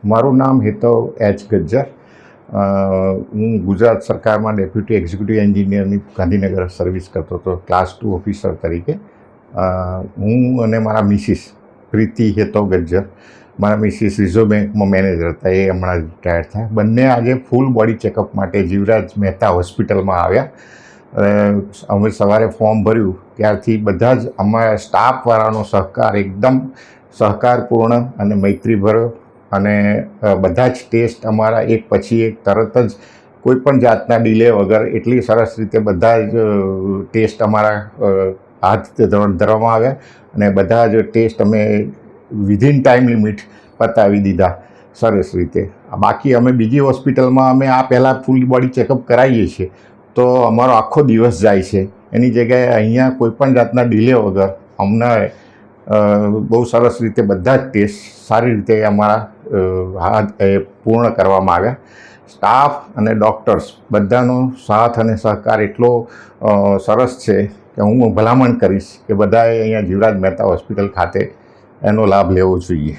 મારું નામ હેતવ એચ ગજ્જર. હું ગુજરાત સરકારમાં ડેપ્યુટી એક્ઝિક્યુટિવ એન્જિનિયરની ગાંધીનગર સર્વિસ કરતો હતો, ક્લાસ 2 ઓફિસર તરીકે. હું અને મારા મિસિસ પ્રીતિ હેતવ ગજ્જર, મારા મિસિસ રિઝર્વ બેંકમાં મેનેજર હતા, એ હમણાં રિટાયર્ડ થયા. બંને આજે ફૂલ બોડી ચેકઅપ માટે જીવરાજ મહેતા હોસ્પિટલમાં આવ્યા. અમે સવારે ફોર્મ ભર્યું ત્યારથી બધા જ અમારા સ્ટાફવાળાનો સહકાર એકદમ સહકારપૂર્ણ અને મૈત્રીભર્યો, અને બધા જ ટેસ્ટ અમારા એક પછી એક તરત જ કોઈ પણ જાતના ડિલે વગર એટલી સરસ રીતે બધા જ ટેસ્ટ અમારા હાથ ધરવામાં આવ્યા, અને બધા જ ટેસ્ટ અમે વિધિન ટાઈમ લિમિટ પતાવી દીધા સરસ રીતે. બાકી અમે બીજી હોસ્પિટલમાં અમે આ પહેલાં ફૂલ બોડી ચેકઅપ કરાવીએ છીએ તો અમારો આખો દિવસ જાય છે. એની જગ્યાએ અહીંયા કોઈપણ જાતના ડિલે વગર અમને બહુ સરસ રીતે બધા જ ટેસ્ટ સારી રીતે અમારા પૂર્ણ કરવામાં આવ્યા. સ્ટાફ અને ડૉક્ટર્સ બધાનો સાથ અને સહકાર એટલો સરસ છે કે હું ભલામણ કરીશ કે બધાએ અહીંયા જીવરાજ મહેતા હોસ્પિટલ ખાતે એનો લાભ લેવો જોઈએ.